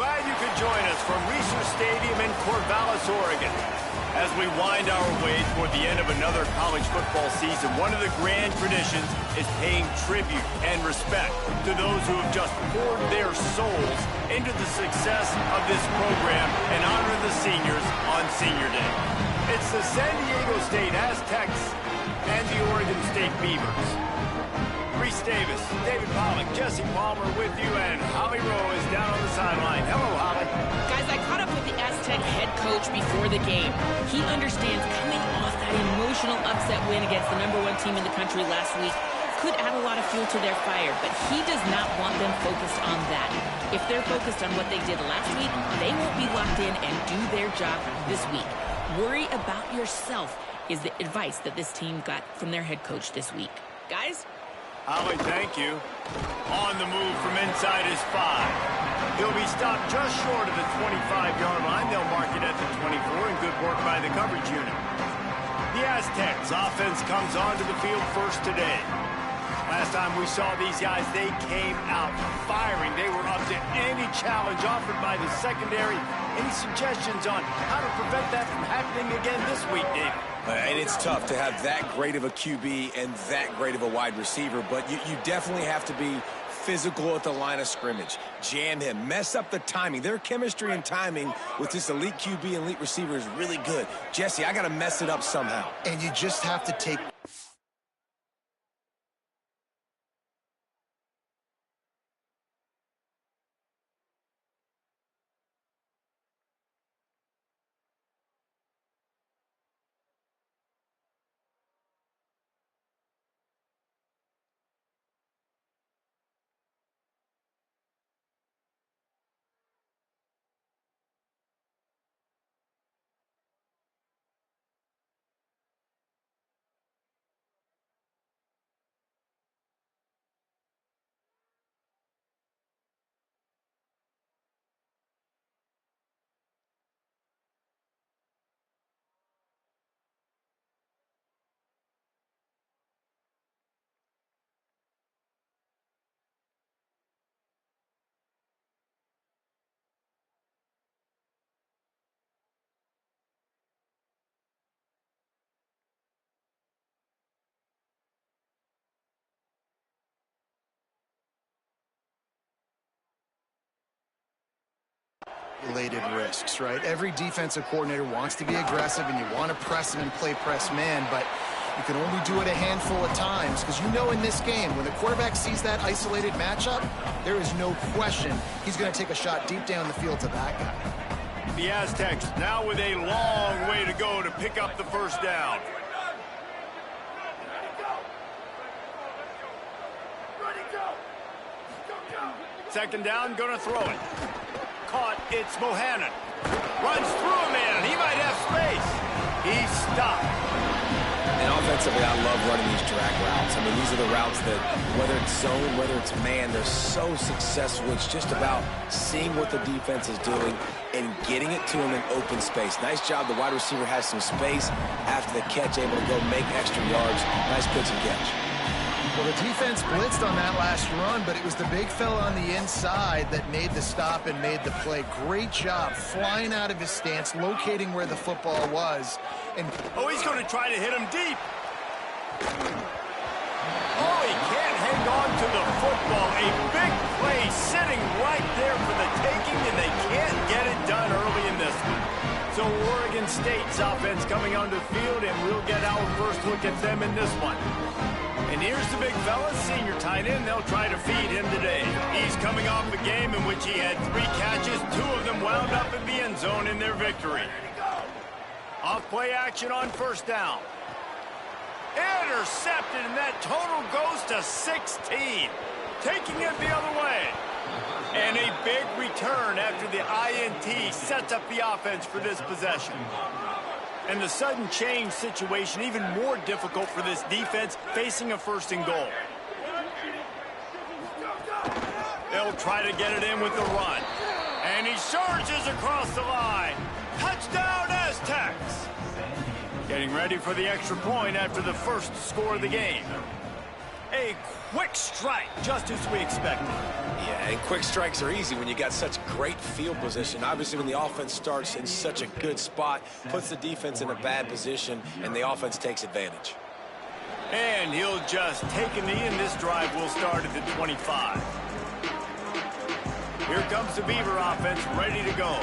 Glad you could join us from Research Stadium in Corvallis, Oregon. As we wind our way toward the end of another college football season, one of the grand traditions is paying tribute and respect to those who have just poured their souls into the success of this program and honor the seniors on Senior Day. It's the San Diego State Aztecs and the Oregon State Beavers. Reese Davis, David Pollock, Jesse Palmer with you, and Holly Rowe is down on the sideline. Hello, Holly. Guys, I caught up with the Aztec head coach before the game. He understands coming off that emotional upset win against the #1 team in the country last week could add a lot of fuel to their fire, but he does not want them focused on that. If they're focused on what they did last week, they won't be locked in and do their job this week. Worry about yourself is the advice that this team got from their head coach this week. Guys? Holly, thank you. On the move from inside his 5. He'll be stopped just short of the 25-yard line. They'll mark it at the 24, and good work by the coverage unit. The Aztecs offense comes onto the field first today. Last time we saw these guys, they came out firing. They were up to any challenge offered by the secondary. Any suggestions on how to prevent that from happening again this week, David? And it's tough to have that great of a QB and that great of a wide receiver, but you definitely have to be physical at the line of scrimmage. Jam him, mess up the timing. Their chemistry and timing with this elite QB and elite receiver is really good. Jesse, I got to mess it up somehow. And you just have to take... Related risks, right? Every defensive coordinator wants to be aggressive, and you want to press them and play press man, but you can only do it a handful of times because you know in this game, when the quarterback sees that isolated matchup, there is no question he's going to take a shot deep down the field to that guy. The Aztecs now with a long way to go to pick up the first down. Second down, going to throw it. Caught, it's Bohannon. Runs through a man, he might have space. He's stopped. And offensively, I love running these drag routes. I mean, these are the routes that, whether it's zone, whether it's man, they're so successful. It's just about seeing what the defense is doing and getting it to him in open space. Nice job. The wide receiver has some space after the catch, able to go make extra yards. Nice pitch and catch. Well, the defense blitzed on that last run, but it was the big fella on the inside that made the stop and made the play. Great job flying out of his stance, locating where the football was. And oh, he's going to try to hit him deep. Oh, he can't hang on to the football. A big play sitting right there for the taking, and they can't get it done early in this one. So Oregon State's offense coming onto the field, and we'll get our first look at them in this one. And here's the big fella, senior tight end. They'll try to feed him today. He's coming off a game in which he had 3 catches. 2 of them wound up in the end zone in their victory. Off play action on first down. Intercepted, and that total goes to 16. Taking it the other way. And a big return after the INT sets up the offense for this possession. And the sudden change situation even more difficult for this defense facing a first and goal. They'll try to get it in with the run. And he surges across the line. Touchdown, Aztecs! Getting ready for the extra point after the first score of the game. A quick strike, just as we expected. Yeah, and quick strikes are easy when you got such great field position. Obviously, when the offense starts in such a good spot, puts the defense in a bad position, and the offense takes advantage. And he'll just take a knee, and this drive will start at the 25. Here comes the Beaver offense, ready to go.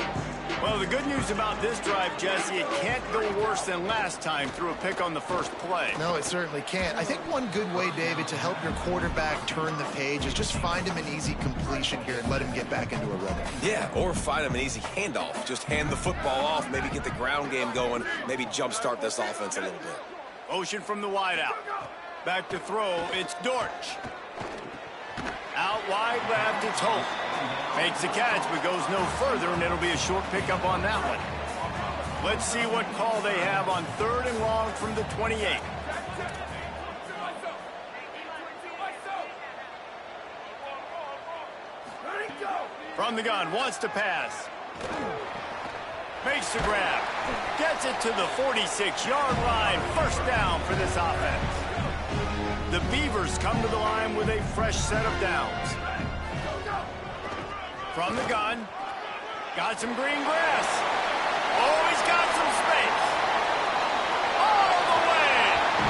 Well, the good news about this drive, Jesse, it can't go worse than last time through a pick on the first play. No, it certainly can't. I think one good way, David, to help your quarterback turn the page is just find him an easy completion here and let him get back into a rhythm. Yeah, or find him an easy handoff. Just hand the football off, maybe get the ground game going, maybe jumpstart this offense a little bit. Motion from the wideout. Back to throw, it's Dortch. Out wide left, it's Hope. Makes the catch, but goes no further, and it'll be a short pickup on that one. Let's see what call they have on 3rd and long from the 28. From the gun, wants to pass. Makes the grab. Gets it to the 46-yard line. First down for this offense. The Beavers come to the line with a fresh set of downs. From the gun. Got some green grass. Oh, he's got some space. All the way.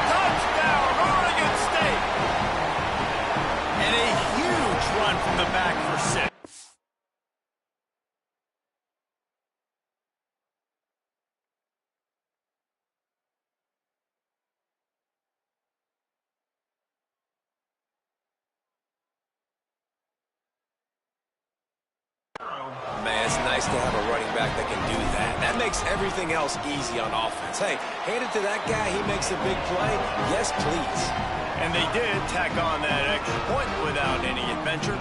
Touchdown, Oregon State. And a huge run from the back for 6. Man, it's nice to have a running back that can do that. That makes everything else easy on offense. Hey, hand it to that guy. He makes a big play. Yes, please. And they did tack on that extra point without any adventure.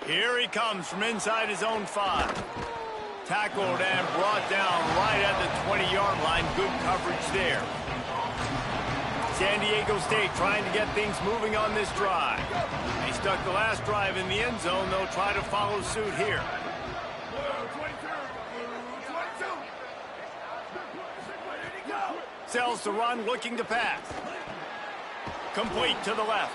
Here he comes from inside his own 5. Tackled and brought down right at the 20-yard line. Good coverage there. San Diego State trying to get things moving on this drive. They stuck the last drive in the end zone. They'll try to follow suit here. Sells to run, looking to pass. Complete to the left.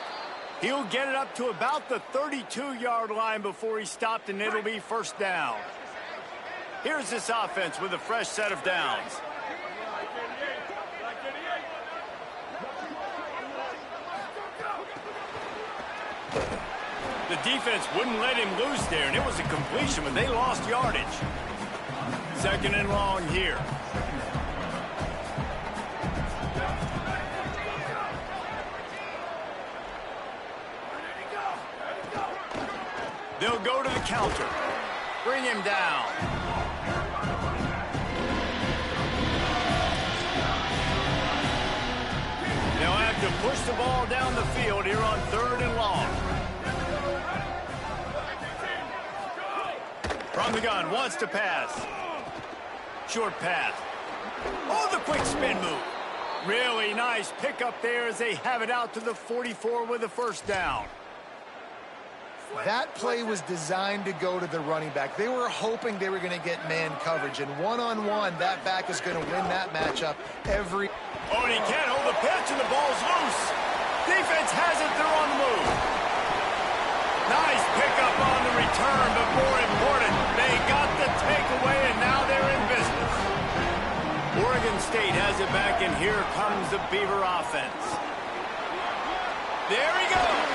He'll get it up to about the 32-yard line before he stopped, and it'll be first down. Here's this offense with a fresh set of downs. The defense wouldn't let him loose there, and it was a completion, but they lost yardage. 2nd and long here. They'll go to the counter. Bring him down. They'll have to push the ball down the field here on 3rd and long. From the gun, wants to pass. Short pass. Oh, the quick spin move. Really nice pickup there as they have it out to the 44 with a first down. That play was designed to go to the running back. They were hoping they were going to get man coverage, and one-on-one, that back is going to win that matchup every... Oh, and he can't hold the pitch, and the ball's loose. Defense has it, they're on the move. Nice pickup on the return, but more important, they got the takeaway, and now they're in business. Oregon State has it back, and here comes the Beaver offense. There he goes.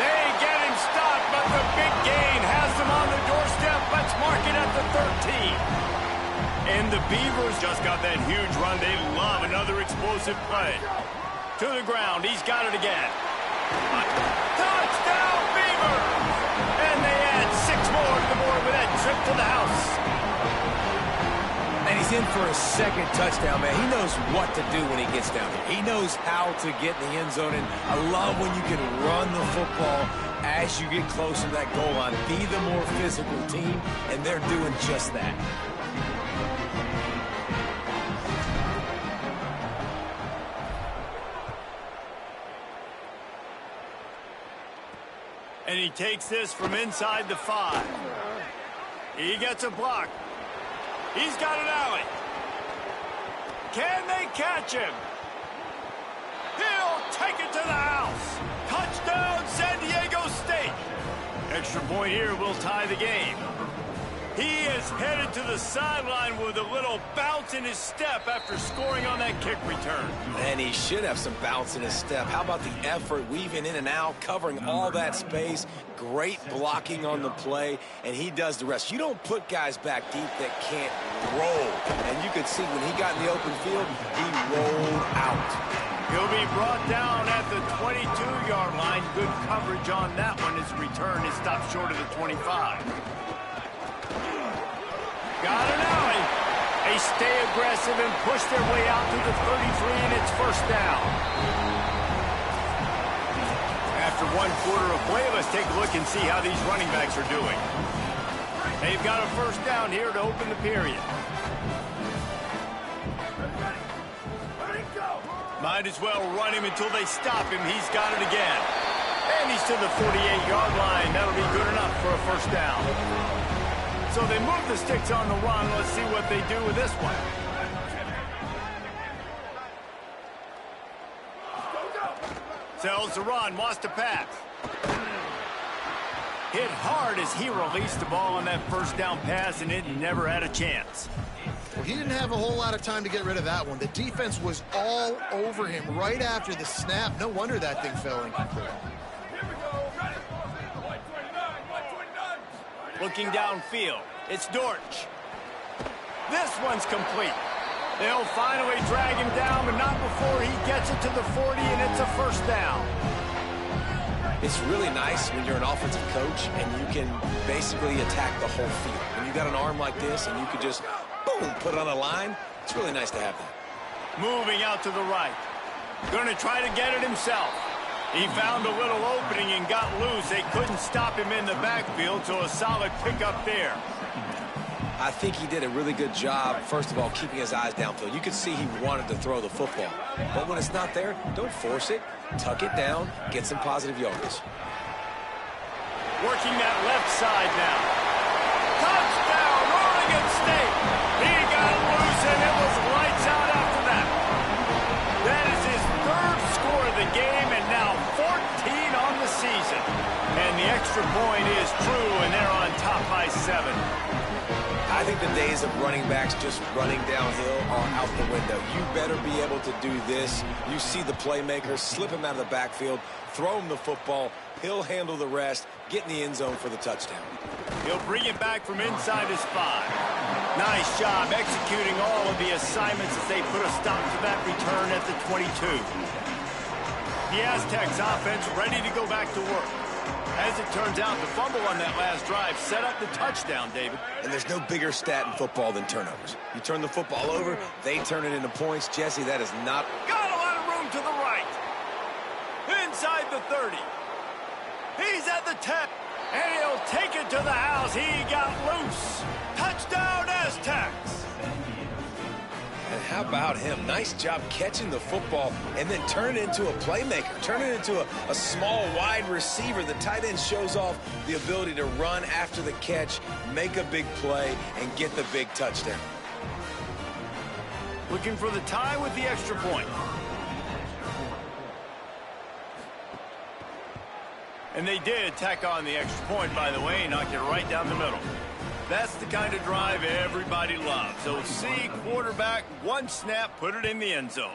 They get him stopped, but the big gain has them on the doorstep. Let's mark it at the 13. And the Beavers just got that huge run. They love another explosive play. To the ground. He's got it again. Touchdown, Beavers! And they add 6 more to the board with that trip to the house. And he's in for a second touchdown, man. He knows what to do when he gets down here. He knows how to get in the end zone, and I love when you can run the football as you get closer to that goal line. Be the more physical team, and they're doing just that. And he takes this from inside the 5. He gets a block. He's got an alley. Can they catch him? He'll take it to the house. Touchdown, San Diego State. Extra point here will tie the game. He is headed to the sideline with a little bounce in his step after scoring on that kick return. And he should have some bounce in his step. How about the effort, weaving in and out, covering all that space, great blocking on the play, and he does the rest. You don't put guys back deep that can't roll. And you could see when he got in the open field, he rolled out. He'll be brought down at the 22-yard line. Good coverage on that one. His return is stopped short of the 25. Got an alley. They stay aggressive and push their way out to the 33, and it's first down. After 1 quarter of play, let's take a look and see how these running backs are doing. They've got a first down here to open the period. Might as well run him until they stop him. He's got it again. And he's to the 48-yard line. That'll be good enough for a first down. So they move the sticks on the run. Let's see what they do with this one. Sells the run, wants to pass. Hit hard as he released the ball on that first down pass, and it never had a chance. Well, he didn't have a whole lot of time to get rid of that one. The defense was all over him right after the snap. No wonder that thing fell incomplete. Looking downfield, it's Dortch. This one's complete. They'll finally drag him down, but not before he gets it to the 40, and it's a first down. It's really nice when you're an offensive coach and you can basically attack the whole field. When you got an arm like this and you could just, boom, put it on a line, it's really nice to have that. Moving out to the right. Going to try to get it himself. He found a little opening and got loose. They couldn't stop him in the backfield, so a solid pickup there. I think he did a really good job, first of all, keeping his eyes downfield. You could see he wanted to throw the football. But when it's not there, don't force it. Tuck it down, get some positive yards. Working that left side now. Touchdown, Oregon State. He got loose, and it was lights out after that. That is his third score of the game, and now 14 on the season. And the extra point is true, and they're on top by 7. I think the days of running backs just running downhill are out the window. You better be able to do this. You see the playmaker, slip him out of the backfield, throw him the football. He'll handle the rest, get in the end zone for the touchdown. He'll bring it back from inside his 5. Nice job executing all of the assignments as they put a stop to that return at the 22. The Aztecs offense ready to go back to work. As it turns out, the fumble on that last drive set up the touchdown, David. And there's no bigger stat in football than turnovers. You turn the football over, they turn it into points. Jesse, that is not... Got a lot of room to the right. Inside the 30. He's at the 10. And he'll take it to the house. He got loose. Touchdown, Aztecs. And how about him? Nice job catching the football and then turn it into a playmaker. Turn it into a small, wide receiver. The tight end shows off the ability to run after the catch, make a big play, and get the big touchdown. Looking for the tie with the extra point. And they did tack on the extra point, by the way, knocked it right down the middle. That's the kind of drive everybody loves. So see quarterback, one snap, put it in the end zone.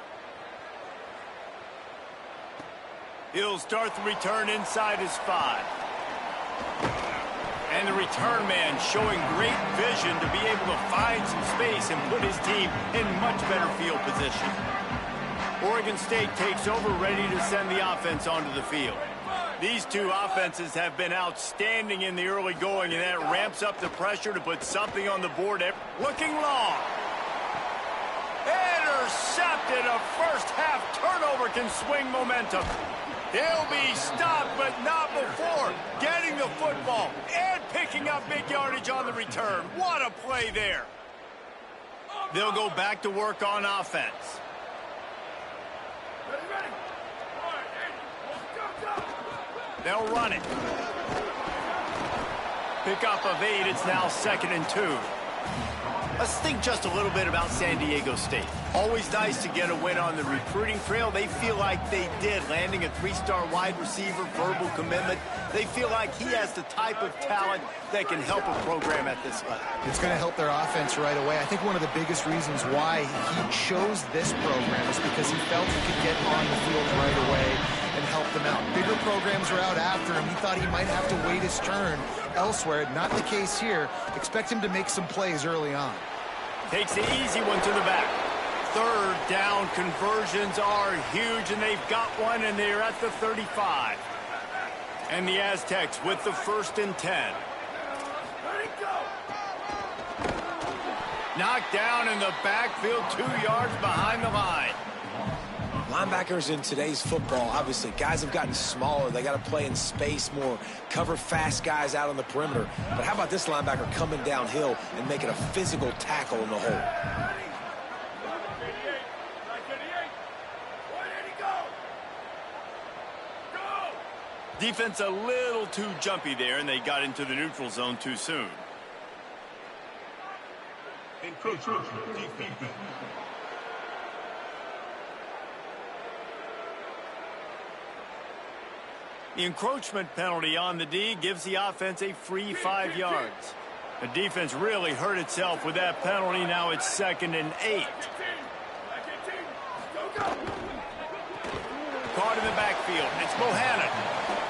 He'll start the return inside his 5. And the return man showing great vision to be able to find some space and put his team in much better field position. Oregon State takes over, ready to send the offense onto the field. These two offenses have been outstanding in the early going, and that ramps up the pressure to put something on the board. Looking long. Intercepted. A first-half turnover can swing momentum. He'll be stopped, but not before getting the football and picking up big yardage on the return. What a play there. They'll go back to work on offense. They'll run it. Pick up of 8. It's now 2nd and 2. Let's think just a little bit about San Diego State. Always nice to get a win on the recruiting trail. They feel like they did, landing a 3-star wide receiver, verbal commitment. They feel like he has the type of talent that can help a program at this level. It's going to help their offense right away. I think one of the biggest reasons why he chose this program is because he felt he could get on the field right away and help them out. Bigger programs are out after him. He thought he might have to wait his turn elsewhere. Not the case here. Expect him to make some plays early on. Takes the easy one to the back. Third down conversions are huge, and they've got one, and they're at the 35. And the Aztecs with the 1st and 10. Knocked down in the backfield, 2 yards behind the line. Linebackers in today's football, obviously, guys have gotten smaller. They got to play in space more, cover fast guys out on the perimeter. But how about this linebacker coming downhill and making a physical tackle in the hole? Defense a little too jumpy there, and they got into the neutral zone too soon. The encroachment penalty on the D gives the offense a free 5 yards. The defense really hurt itself with that penalty. Now it's 2nd and 8. Caught in the backfield. It's Bohannon.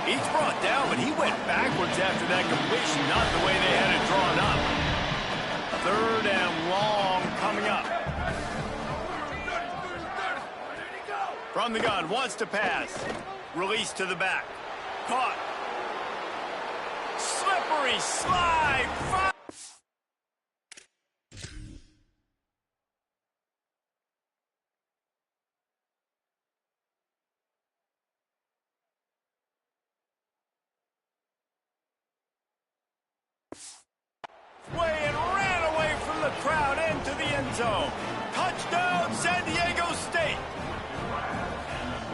He's brought down, but he went backwards after that completion, not the way they had it drawn up. 3rd and long coming up. From the gun, wants to pass. Release to the back. Caught. Slippery slide. Way and ran away from the crowd into the end zone. Touchdown, San Diego State.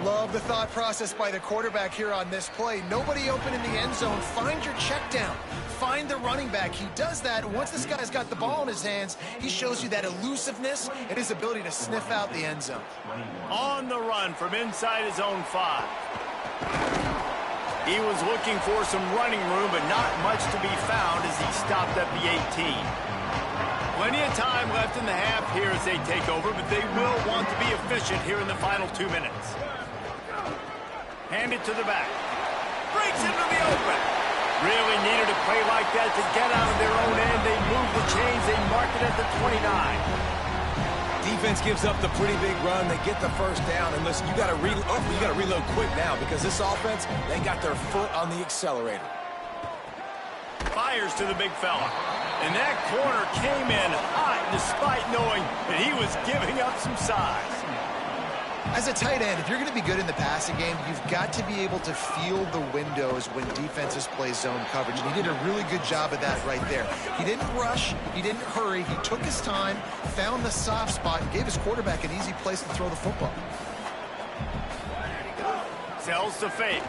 Love the thought process by the quarterback here on this play. Nobody open in the end zone. Find your check down. Find the running back. He does that. Once this guy's got the ball in his hands, he shows you that elusiveness and his ability to sniff out the end zone. On the run from inside his own 5. He was looking for some running room, but not much to be found as he stopped at the 18. Plenty of time left in the half here as they take over, but they will want to be efficient here in the final 2 minutes. Hand it to the back. Breaks into the open. Really needed a play like that to get out of their own end. They move the chains. They mark it at the 29. Defense gives up the pretty big run. They get the 1st down. And listen, you got to reload quick now because this offense, they got their foot on the accelerator. Fires to the big fella. And that corner came in hot despite knowing that he was giving up some size. As a tight end, if you're going to be good in the passing game, you've got to be able to feel the windows when defenses play zone coverage. And he did a really good job of that right there. He didn't rush. He didn't hurry. He took his time, found the soft spot, and gave his quarterback an easy place to throw the football. Sells to fake.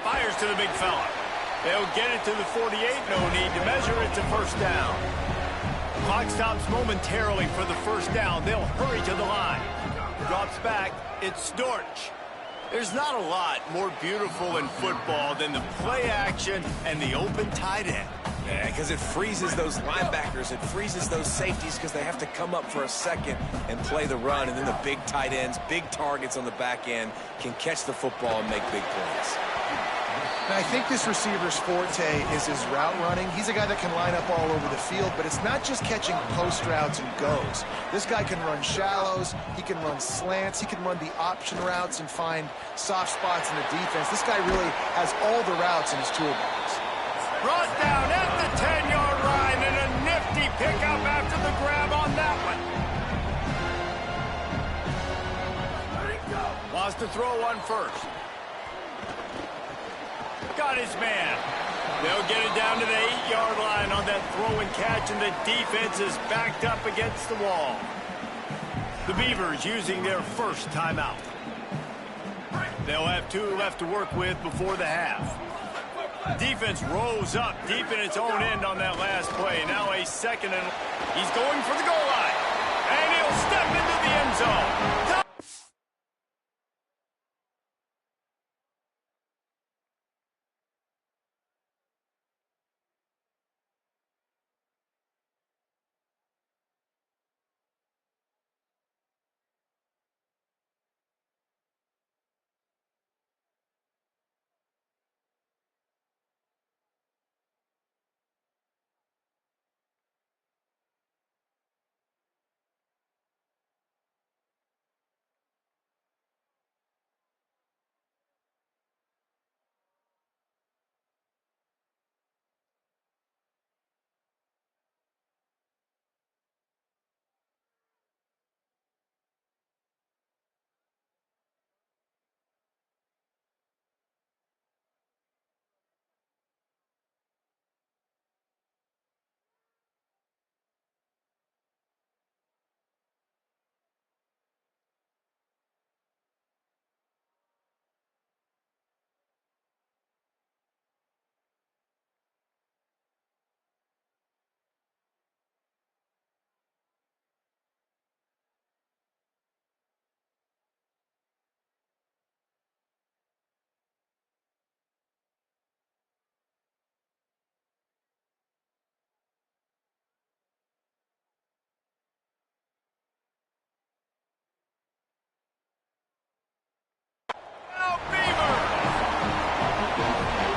Fires to the big fella. They'll get it to the 48. No need to measure. It's a 1st down. Clock stops momentarily for the 1st down. They'll hurry to the line. Drops back. It's Storch. There's not a lot more beautiful in football than the play action and the open tight end. Yeah, because it freezes those linebackers. It freezes those safeties because they have to come up for a second and play the run. And then the big tight ends, big targets on the back end can catch the football and make big plays. And I think this receiver's forte is his route running. He's a guy that can line up all over the field, but it's not just catching post routes and goes. This guy can run shallows, he can run slants, he can run the option routes and find soft spots in the defense. This guy really has all the routes in his toolbox. Brought down at the 10-yard line and a nifty pickup after the grab on that one. Wants to throw one first. Got his man. They'll get it down to the 8-yard line on that throw and catch, and the defense is backed up against the wall. The Beavers using their 1st timeout. They'll have 2 left to work with before the half. Defense rose up deep in its own end on that last play. Now a second and he's going for the goal line. And he'll step into the end zone.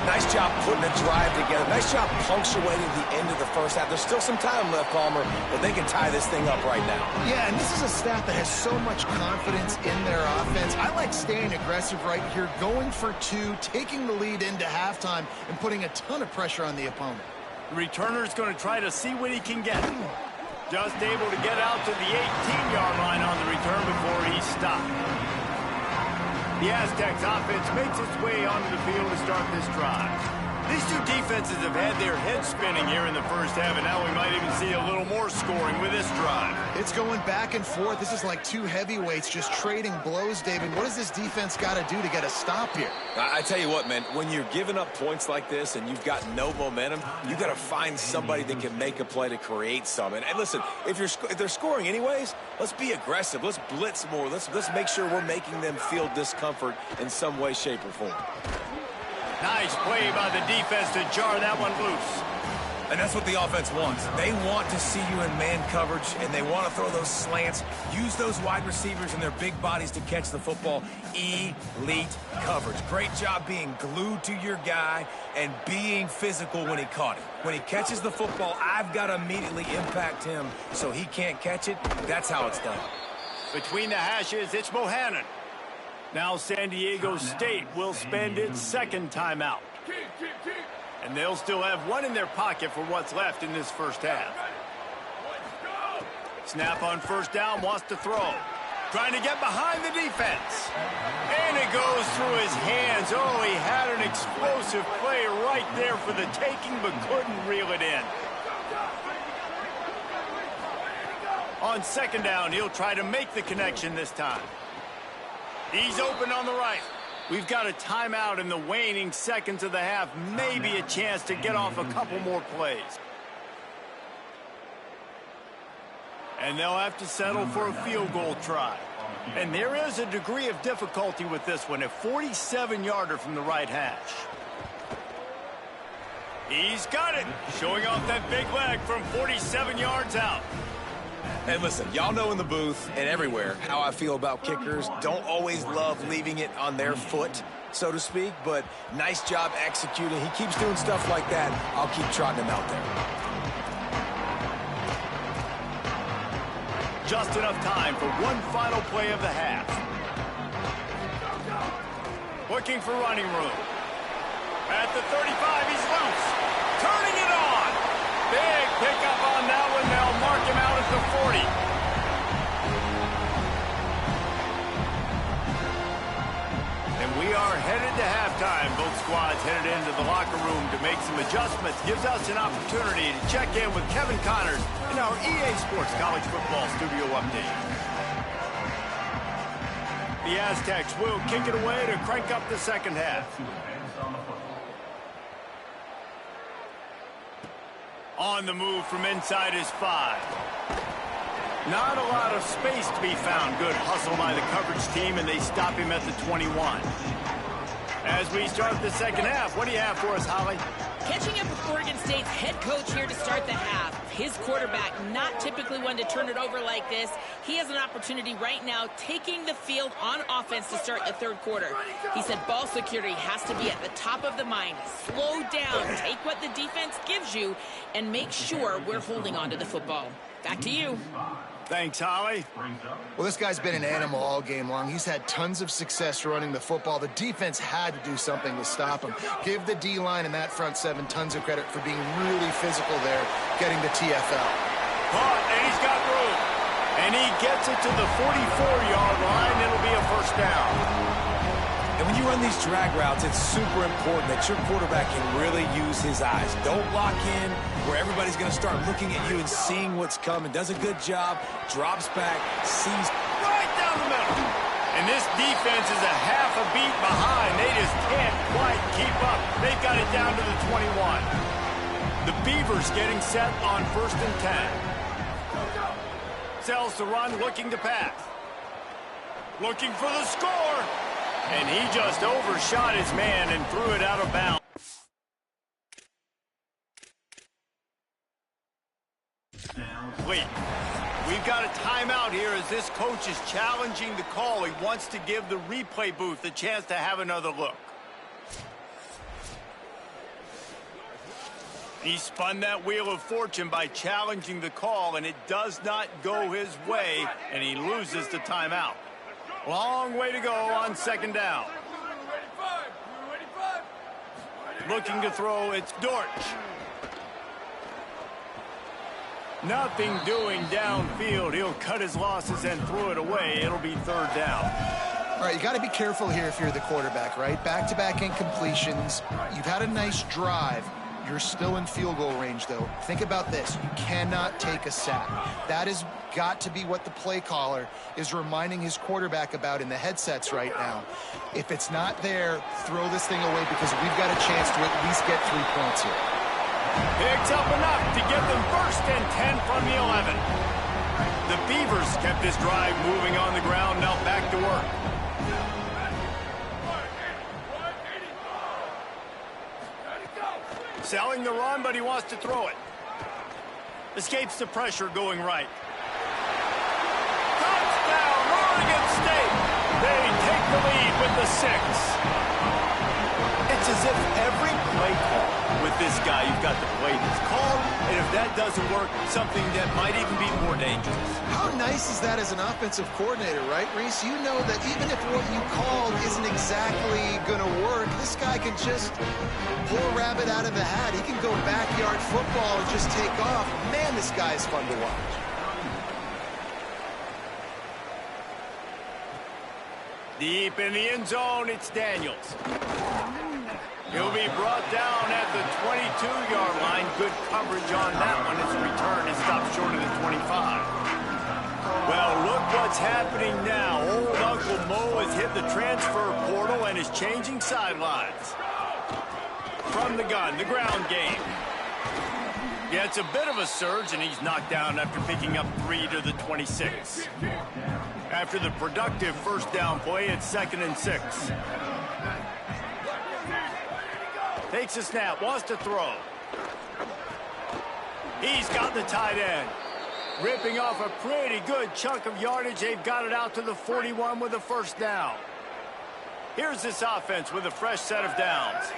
Nice job putting a drive together. Nice job punctuating the end of the first half. There's still some time left, Palmer, but they can tie this thing up right now. Yeah, and this is a staff that has so much confidence in their offense. I like staying aggressive right here, going for two, taking the lead into halftime, and putting a ton of pressure on the opponent. The returner's going to try to see what he can get. Just able to get out to the 18-yard line on the return before he's stopped. The Aztecs offense makes its way onto the field to start this drive. These two defenses have had their heads spinning here in the first half, and now we might even see a little more scoring with this drive. It's going back and forth. This is like two heavyweights just trading blows, David. What does this defense got to do to get a stop here? I tell you what, man, when you're giving up points like this and you've got no momentum, you got to find somebody that can make a play to create some. And listen, if they're scoring anyways, let's be aggressive. Let's blitz more. Let's make sure we're making them feel discomfort in some way, shape, or form. Nice play by the defense to jar that one loose. And that's what the offense wants. They want to see you in man coverage, and they want to throw those slants, use those wide receivers and their big bodies to catch the football. Elite coverage. Great job being glued to your guy and being physical when he caught it. When he catches the football, I've got to immediately impact him so he can't catch it. That's how it's done. Between the hashes, it's Bohannon. Now San Diego State will spend its second timeout. And they'll still have one in their pocket for what's left in this first half. Snap on first down, wants to throw. Trying to get behind the defense. And it goes through his hands. Oh, he had an explosive play right there for the taking, but couldn't reel it in. On second down, he'll try to make the connection this time. He's open on the right. We've got a timeout in the waning seconds of the half. Maybe a chance to get off a couple more plays. And they'll have to settle for a field goal try. And there is a degree of difficulty with this one. A 47-yarder from the right hash. He's got it. Showing off that big leg from 47 yards out. And listen, y'all know in the booth and everywhere how I feel about kickers. Don't always love leaving it on their foot, so to speak, but nice job executing. He keeps doing stuff like that. I'll keep trotting him out there. Just enough time for one final play of the half. Looking for running room. At the 35, he's loose. Turning it on. Big pickup on that one. They'll mark him out at the 40. And we are headed to halftime. Both squads headed into the locker room to make some adjustments. Gives us an opportunity to check in with Kevin Connors in our EA Sports College Football Studio Update. The Aztecs will kick it away to crank up the second half. On the move from inside his 5. Not a lot of space to be found. Good hustle by the coverage team, and they stop him at the 21. As we start the second half, what do you have for us, Holly? Catching up with Oregon State's head coach here to start the half. His quarterback, not typically one to turn it over like this. He has an opportunity right now taking the field on offense to start the third quarter. He said ball security has to be at the top of the mind. Slow down, take what the defense gives you, and make sure we're holding on to the football. Back to you. Thanks, Holly. Well, this guy's been an animal all game long. He's had tons of success running the football. The defense had to do something to stop him. Give the D-line and that front 7 tons of credit for being really physical there, getting the TFL. Caught, and he's got room. And he gets it to the 44-yard line. It'll be a first down. And when you run these drag routes, it's super important that your quarterback can really use his eyes. Don't lock in where everybody's going to start looking at you and seeing what's coming. Does a good job, drops back, sees right down the middle. And this defense is a half a beat behind. They just can't quite keep up. They've got it down to the 21. The Beavers getting set on 1st and 10. Sells to run, looking to pass. Looking for the score. And he just overshot his man and threw it out of bounds. Wait, we've got a timeout here as this coach is challenging the call. He wants to give the replay booth a chance to have another look. He spun that wheel of fortune by challenging the call, and it does not go his way, and he loses the timeout. Long way to go on 2nd down. Looking to throw, it's Dortch. Nothing doing downfield. He'll cut his losses and throw it away. It'll be 3rd down. All right, you got to be careful here if you're the quarterback, right? Back-to-back incompletions. You've had a nice drive. You're still in field goal range, though. Think about this. You cannot take a sack. That has got to be what the play caller is reminding his quarterback about in the headsets right now. If it's not there, throw this thing away because we've got a chance to at least get 3 points here. Picks up enough to get them 1st and 10 from the 11. The Beavers kept this drive moving on the ground. Now back to work. Selling the run, but he wants to throw it. Escapes the pressure going right. Touchdown, Oregon State. They take the lead with the 6. It's as if every play call with this guy, you've got the play that's called, and if that doesn't work, something that might even be more dangerous. How nice is that as an offensive coordinator, right, Reese? You know that even if what you called isn't exactly going to work, this guy can just pull a rabbit out of the hat. He can go backyard football and just take off. Man, this guy is fun to watch. Deep in the end zone, it's Daniels. He'll be brought down at the 22-yard line. Good coverage on that one. His return is stopped short of the 25. Well, look what's happening now. Old Uncle Mo has hit the transfer portal and is changing sidelines. From the gun, the ground game. Yeah, it's a bit of a surge, and he's knocked down after picking up 3 to the 26. After the productive 1st down play, it's 2nd and 6. Takes a snap, wants to throw. He's got the tight end. Ripping off a pretty good chunk of yardage. They've got it out to the 41 with a 1st down. Here's this offense with a fresh set of downs.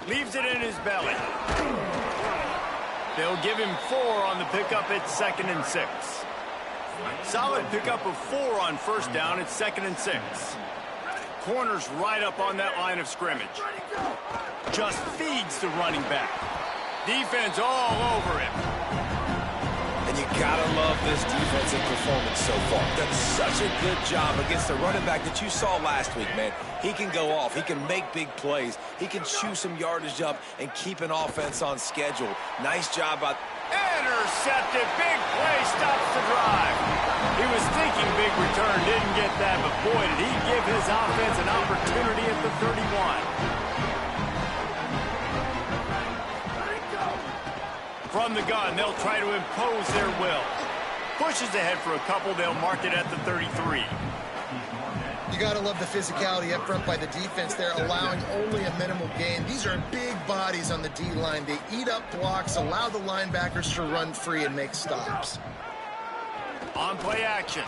Leaves it in his belly. They'll give him 4 on the pickup. It's 2nd and 6. Solid pickup of 4 on 1st down. It's 2nd and 6. Corners right up on that line of scrimmage. Just feeds the running back. Defense all over him. And you gotta love this defensive performance so far. Done such a good job against the running back that you saw last week, man. He can go off. He can make big plays. He can chew some yardage up and keep an offense on schedule. Nice job by... Intercepted. Big play stops the drive. He was thinking big return. Didn't get that, but boy, did he give his offense an opportunity at the 31. From the gun, they'll try to impose their will. Pushes ahead for a couple. They'll mark it at the 33. You got to love the physicality up front by the defense there, allowing only a minimal gain. These are big bodies on the D-line. They eat up blocks, allow the linebackers to run free and make stops. On play action.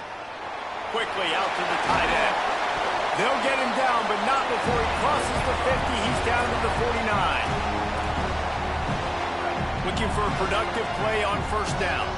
Quickly out to the tight end. They'll get him down, but not before he crosses the 50. He's down to the 49. Looking for a productive play on first down.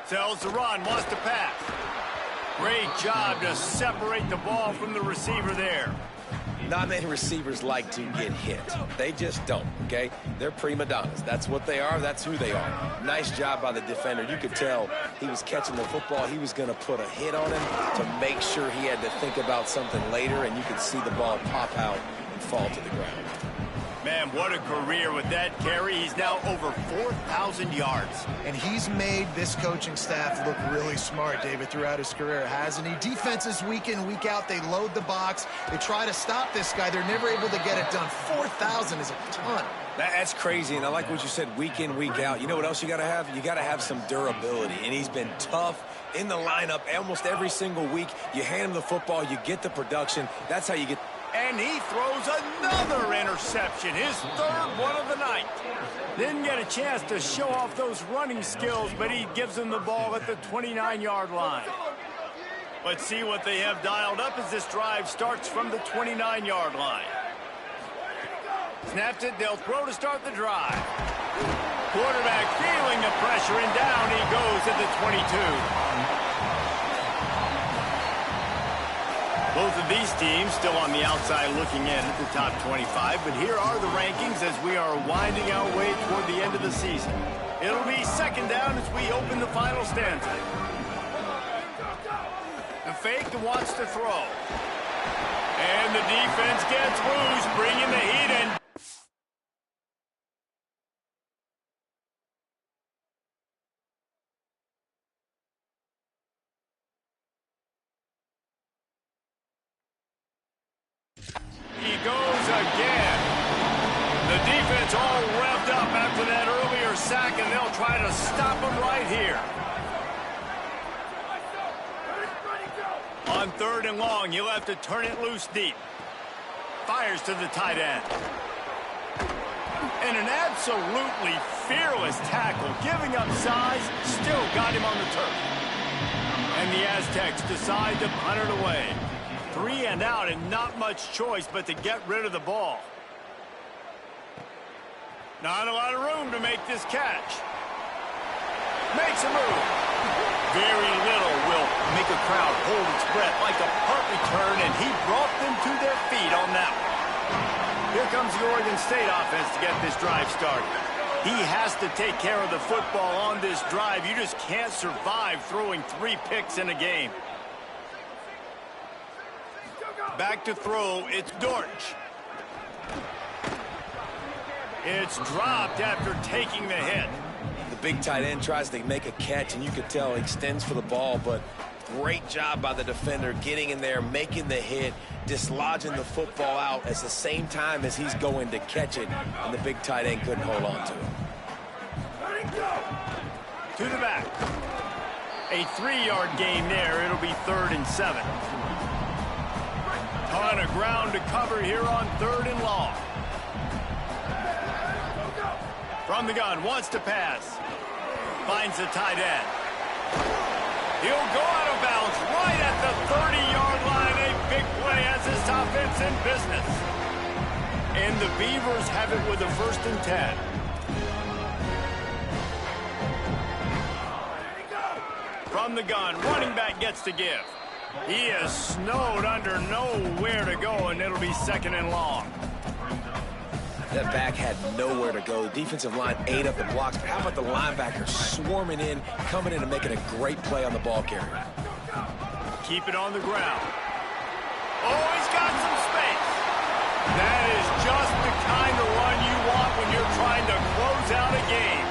Sells the run, wants to pass. Great job to separate the ball from the receiver there. Not many receivers like to get hit. They just don't, okay? They're prima donnas. That's what they are. That's who they are. Nice job by the defender. You could tell he was catching the football. He was going to put a hit on him to make sure he had to think about something later, and you could see the ball pop out and fall to the ground. Man, what a career with that carry. He's now over 4,000 yards. And he's made this coaching staff look really smart, David, throughout his career, hasn't he? Defenses week in, week out, they load the box. They try to stop this guy. They're never able to get it done. 4,000 is a ton. That's crazy, and I like what you said, week in, week out. You know what else you got to have? You got to have some durability, and he's been tough in the lineup almost every single week. You hand him the football, you get the production. That's how you get... And he throws another interception, his third one of the night. Didn't get a chance to show off those running skills, but he gives him the ball at the 29-yard line. Let's see what they have dialed up as this drive starts from the 29-yard line. Snaps it, they'll throw to start the drive. Quarterback feeling the pressure, and down he goes at the 22. Both of these teams still on the outside looking in at the top 25, but here are the rankings as we are winding our way toward the end of the season. It'll be second down as we open the final stanza. The fake wants to throw. And the defense gets loose, bringing the heat in. He goes again. The defense all revved up after that earlier sack, and they'll try to stop him right here. On third and long, he'll have to turn it loose deep. Fires to the tight end. And an absolutely fearless tackle, giving up size, still got him on the turf. And the Aztecs decide to punt it away. 3 and out, and not much choice but to get rid of the ball. Not a lot of room to make this catch. Makes a move. Very little will make a crowd hold its breath like a punt return, and he brought them to their feet on that one. Here comes the Oregon State offense to get this drive started. He has to take care of the football on this drive. You just can't survive throwing 3 picks in a game. Back to throw, it's Dortch. It's dropped after taking the hit. The big tight end tries to make a catch, and you could tell he extends for the ball, but great job by the defender getting in there, making the hit, dislodging the football out at the same time as he's going to catch it, and the big tight end couldn't hold on to it. To the back. A 3-yard gain there. It'll be 3rd and 7. Ton of ground to cover here on 3rd and long. From the gun, wants to pass. Finds the tight end. He'll go out of bounds right at the 30-yard line. A big play as this offense in business. And the Beavers have it with a 1st and 10. From the gun, running back gets to give. He is snowed under, nowhere to go, and it'll be 2nd and long. That back had nowhere to go. The defensive line ate up the blocks, but how about the linebacker swarming in, coming in and making a great play on the ball carrier? Keep it on the ground. Oh, he's got some space. That is just the kind of run you want when you're trying to close out a game.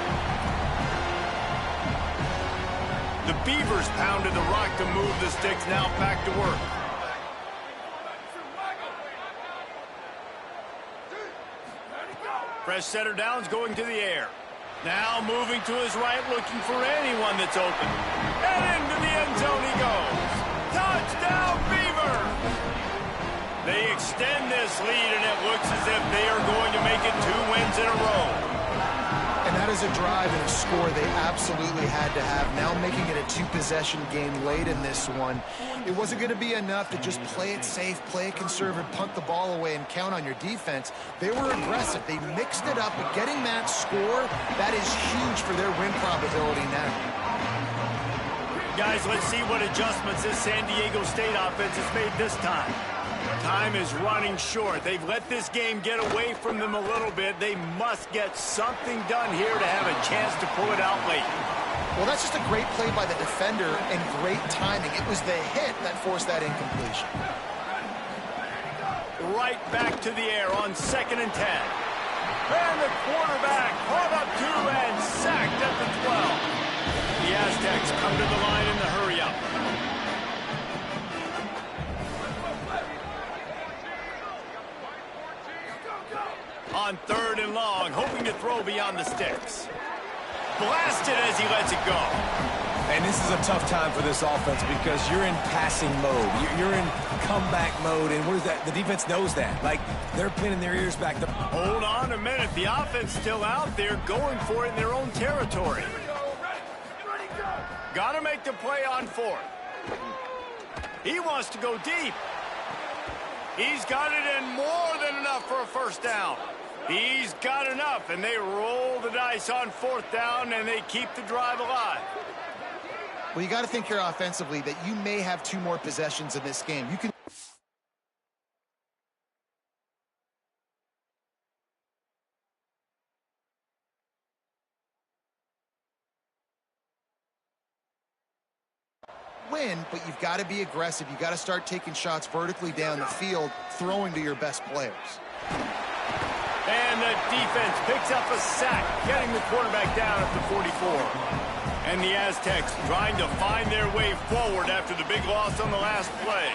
The Beavers pounded the rock to move the sticks. Now back to work. Fresh setter downs going to the air. Now moving to his right, looking for anyone that's open. And into the end zone he goes. Touchdown, Beavers! They extend this lead, and it looks as if they are going to make it 2 wins in a row. And that is a drive and a score they absolutely had to have. Now making it a 2-possession game late in this one. It wasn't going to be enough to just play it safe, play it conservative, punt the ball away, and count on your defense. They were aggressive. They mixed it up, but getting that score, that is huge for their win probability now. Guys, let's see what adjustments this San Diego State offense has made this time. Time is running short. They've let this game get away from them a little bit. They must get something done here to have a chance to pull it out late. Well, that's just a great play by the defender and great timing. It was the hit that forced that incompletion. Right back to the air on 2nd and 10. And the quarterback caught up to and sacked at the 12. The Aztecs come to the line in the hurry-up. On 3rd and long, hoping to throw beyond the sticks. Blasted as he lets it go. And this is a tough time for this offense because you're in passing mode. You're in comeback mode, and what is that? The defense knows that. Like, they're pinning their ears back. Hold on a minute. The offense still out there going for it in their own territory. Got to make the play on 4th. He wants to go deep. He's got it in more than enough for a 1st down. He's got enough, and they roll the dice on 4th down, and they keep the drive alive. Well, you got to think here offensively that you may have 2 more possessions in this game. You can win, but you've got to be aggressive. You've got to start taking shots vertically down the field, throwing to your best players. And the defense picks up a sack, getting the quarterback down at the 44. And the Aztecs trying to find their way forward after the big loss on the last play.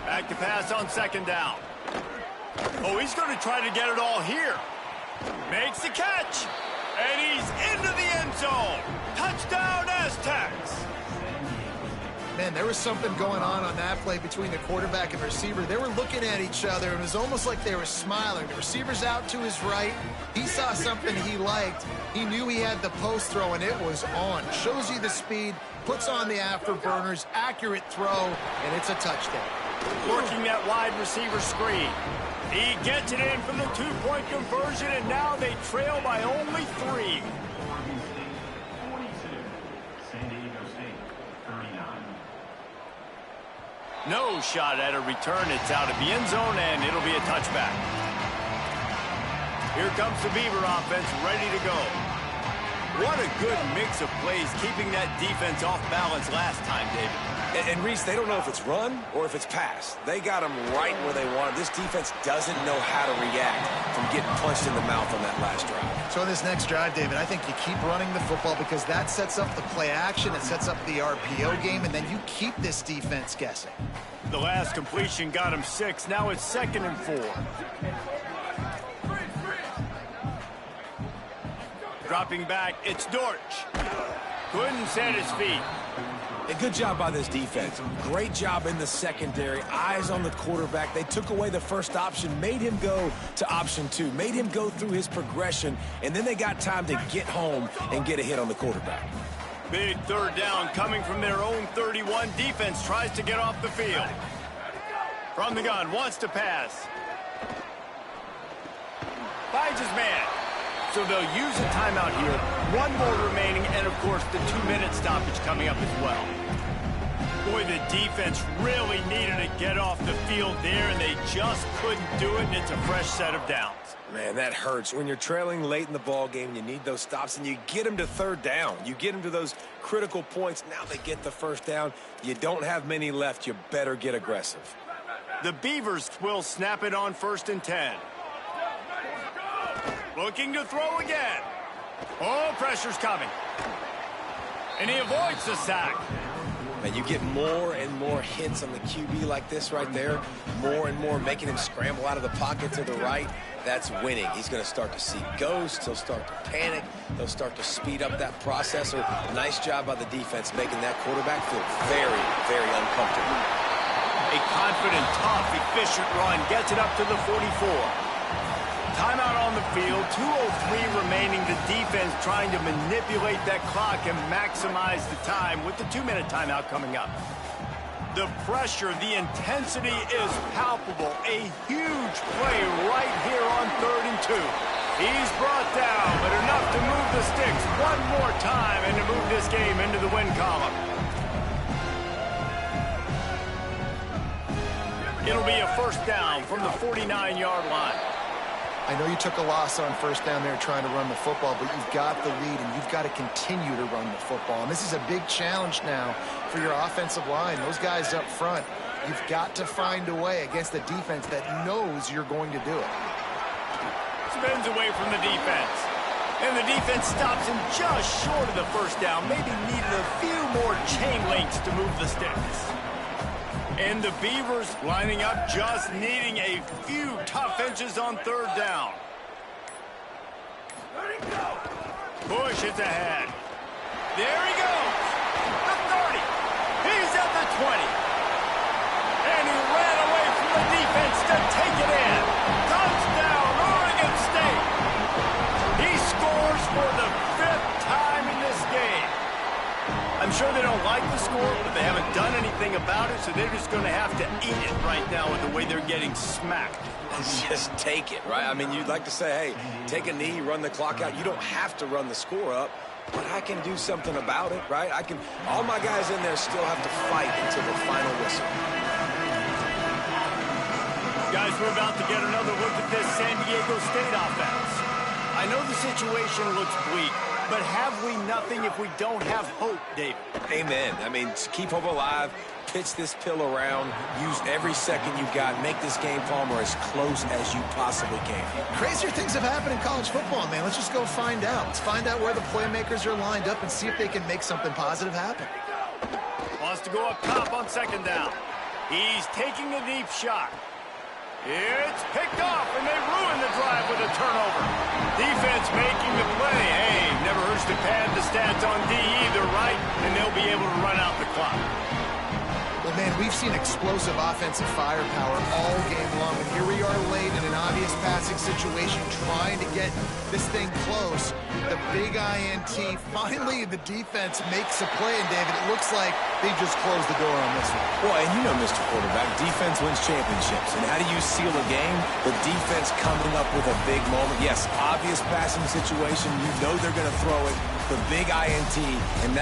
Back to pass on 2nd down. Oh, he's going to try to get it all here. Makes the catch. And he's into the end zone. Touchdown, Aztecs. Man, there was something going on that play between the quarterback and receiver. They were looking at each other. It was almost like they were smiling. The receiver's out to his right. He saw something he liked. He knew he had the post throw, and it was on. Shows you the speed, puts on the afterburners, accurate throw, and it's a touchdown. Working that wide receiver screen. He gets it in for the 2-point conversion, and now they trail by only 3. No shot at a return. It's out of the end zone, and it'll be a touchback. Here comes the Beaver offense ready to go. What a good mix of plays, keeping that defense off balance last time, David. And Reese, they don't know if it's run or if it's pass. They got them right where they want it. This defense doesn't know how to react from getting punched in the mouth on that last drive. So in this next drive, David, I think you keep running the football because that sets up the play action, it sets up the RPO game, and then you keep this defense guessing. The last completion got him 6. Now it's 2nd and 4. Dropping back, it's Dortch. Couldn't set his feet. A good job by this defense. Great job in the secondary. Eyes on the quarterback. They took away the first option, made him go to option 2, made him go through his progression, and then they got time to get home and get a hit on the quarterback. Big 3rd down coming from their own 31. Defense tries to get off the field. From the gun, wants to pass. Finds his man. So they'll use a timeout here. 1 more remaining, and of course the 2-minute stoppage coming up as well. Boy, the defense really needed to get off the field there, and they just couldn't do it, and it's a fresh set of downs. Man, that hurts. When you're trailing late in the ball game, you need those stops, and you get them to 3rd down. You get them to those critical points. Now they get the 1st down. You don't have many left. You better get aggressive. The Beavers will snap it on 1st and 10. Looking to throw again. Oh, pressure's coming. And he avoids the sack. And you get more and more hits on the QB like this right there. More and more making him scramble out of the pocket to the right. That's winning. He's going to start to see ghosts. He'll start to panic. He'll start to speed up that processor. Nice job by the defense making that quarterback feel very, very uncomfortable. A confident, tough, efficient run gets it up to the 44. Timeout on the field, 2:03 remaining. The defense trying to manipulate that clock and maximize the time with the 2-minute timeout coming up. The pressure, the intensity is palpable. A huge play right here on 3rd and 2. He's brought down, but enough to move the sticks one more time and to move this game into the win column. It'll be a 1st down from the 49-yard line. I know you took a loss on 1st down there trying to run the football, but you've got the lead, and you've got to continue to run the football. And this is a big challenge now for your offensive line. Those guys up front, you've got to find a way against a defense that knows you're going to do it. Spins away from the defense. And the defense stops him just short of the 1st down. Maybe needed a few more chain links to move the sticks. And the Beavers lining up, just needing a few tough inches on 3rd down. Push is ahead. There he goes. The 30. He's at the 20. And he ran away from the defense to take it in. Touchdown, Oregon State. He scores for the 5th time in this game. I'm sure they don't like the score, but they haven't done anything about it, so they're just going to have to eat it right now with the way they're getting smacked. Just take it, right? I mean, you'd like to say, hey, take a knee, run the clock out. You don't have to run the score up, but I can do something about it, right? All my guys in there still have to fight until the final whistle. Guys, we're about to get another look at this San Diego State offense. I know the situation looks bleak, but have we nothing if we don't have hope, David? Amen. I mean, keep hope alive, pitch this pill around, use every second you got, make this game, Palmer, as close as you possibly can. Crazier things have happened in college football, man. Let's just go find out. Let's find out where the playmakers are lined up and see if they can make something positive happen. Wants to go up top on 2nd down. He's taking a deep shot. It's picked off, and they ruin the drive with a turnover. Defense making the play. Hey, never hurts to pad the stats on D either, right? And they'll be able to run out the clock. Well, man, we've seen explosive offensive firepower all game long, and here we are late in an obvious passing situation trying to get this thing close. The big INT, finally the defense makes a play, and David, it looks like they just closed the door on this one. Well, and you know, Mr. Quarterback, defense wins championships. And how do you seal a game? The defense coming up with a big moment. Yes, obvious passing situation. You know they're going to throw it. The big INT, and that